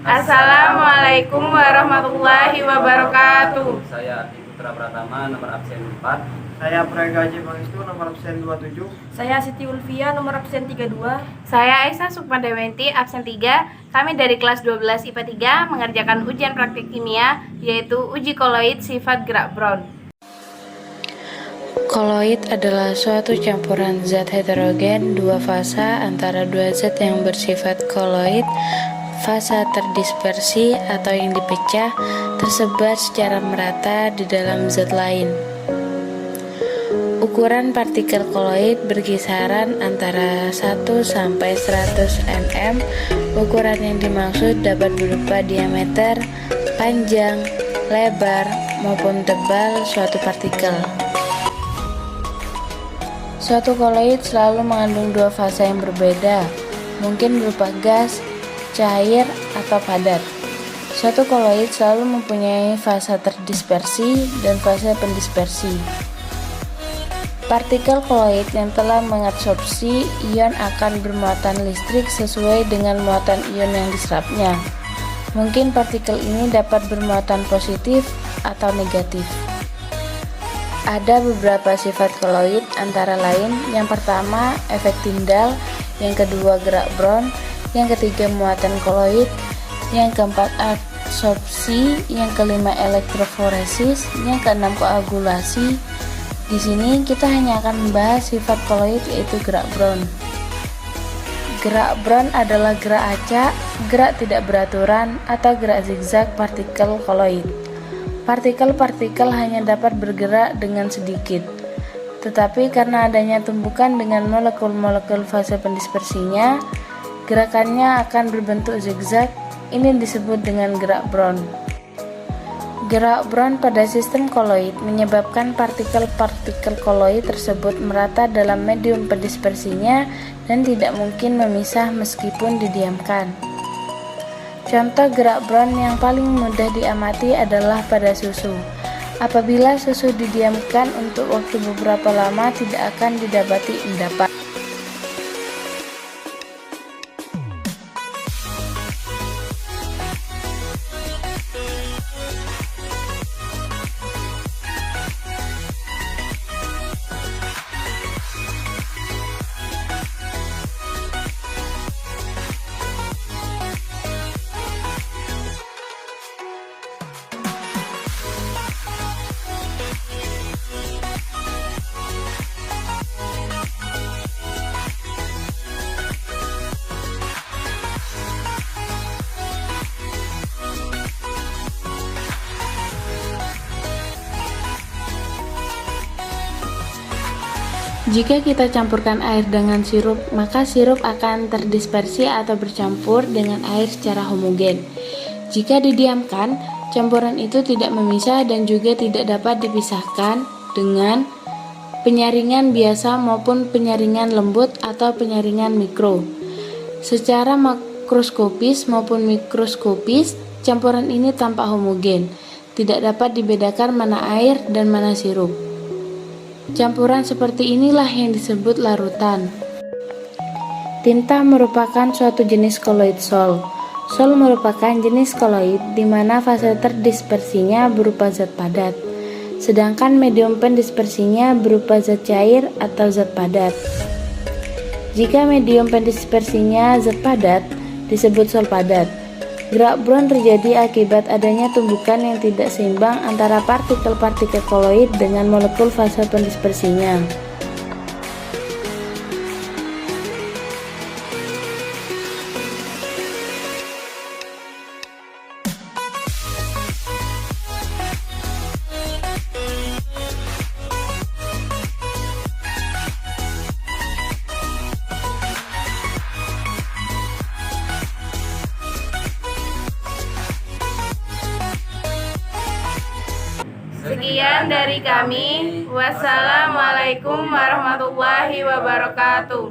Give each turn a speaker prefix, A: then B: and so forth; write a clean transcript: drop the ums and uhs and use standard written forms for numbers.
A: Assalamualaikum warahmatullahi wabarakatuh.
B: Saya Adi Putra Pratama, nomor absen 4.
C: Saya Pragaji Pangestu, nomor absen 27.
D: Saya Siti Ulfia, nomor absen 32.
A: Saya Aisyah Sukmadewenti, absen 3. Kami dari kelas 12 IPA 3 mengerjakan ujian praktik kimia, yaitu uji koloid sifat gerak Brown.
E: Koloid adalah suatu campuran zat heterogen dua fasa antara dua zat yang bersifat koloid. Fasa terdispersi atau yang dipecah tersebar secara merata di dalam zat lain. Ukuran partikel koloid berkisaran antara 1 sampai 100 mm. Ukuran yang dimaksud dapat berupa diameter, panjang, lebar, maupun tebal suatu partikel. Suatu koloid selalu mengandung dua fasa yang berbeda, mungkin berupa gas, cair, atau padat. Suatu koloid selalu mempunyai fasa terdispersi dan fasa pendispersi. Partikel koloid yang telah mengabsorpsi ion akan bermuatan listrik sesuai dengan muatan ion yang diserapnya. Mungkin partikel ini dapat bermuatan positif atau negatif. Ada beberapa sifat koloid, antara lain yang pertama efek Tyndall, yang kedua gerak Brown, yang ketiga muatan koloid, yang keempat absorpsi, yang kelima elektroforesis, yang keenam koagulasi. Di sini kita hanya akan membahas sifat koloid, yaitu gerak Brown. Gerak Brown adalah gerak acak, gerak tidak beraturan, atau gerak zigzag partikel koloid. Partikel-partikel hanya dapat bergerak dengan sedikit, tetapi karena adanya tumpukan dengan molekul-molekul fase pendispersinya, gerakannya akan berbentuk zigzag. Ini disebut dengan gerak Brown. Gerak Brown pada sistem koloid menyebabkan partikel-partikel koloid tersebut merata dalam medium pendispersinya dan tidak mungkin memisah meskipun didiamkan. Contoh gerak Brown yang paling mudah diamati adalah pada susu. Apabila susu didiamkan untuk waktu beberapa lama, tidak akan didapati endapan. Jika kita campurkan air dengan sirup, maka sirup akan terdispersi atau bercampur dengan air secara homogen. Jika didiamkan, campuran itu tidak memisah dan juga tidak dapat dipisahkan dengan penyaringan biasa maupun penyaringan lembut atau penyaringan mikro. Secara makroskopis maupun mikroskopis, campuran ini tampak homogen, tidak dapat dibedakan mana air dan mana sirup. Campuran seperti inilah yang disebut larutan. Tinta merupakan suatu jenis koloid sol. Sol merupakan jenis koloid di mana fase terdispersinya berupa zat padat, sedangkan medium pendispersinya berupa zat cair atau zat padat. Jika medium pendispersinya zat padat, disebut sol padat. Gerak Brown terjadi akibat adanya tumbukan yang tidak seimbang antara partikel-partikel koloid dengan molekul fase pendispersinya.
A: Sekian dari kami. Wassalamualaikum warahmatullahi wabarakatuh.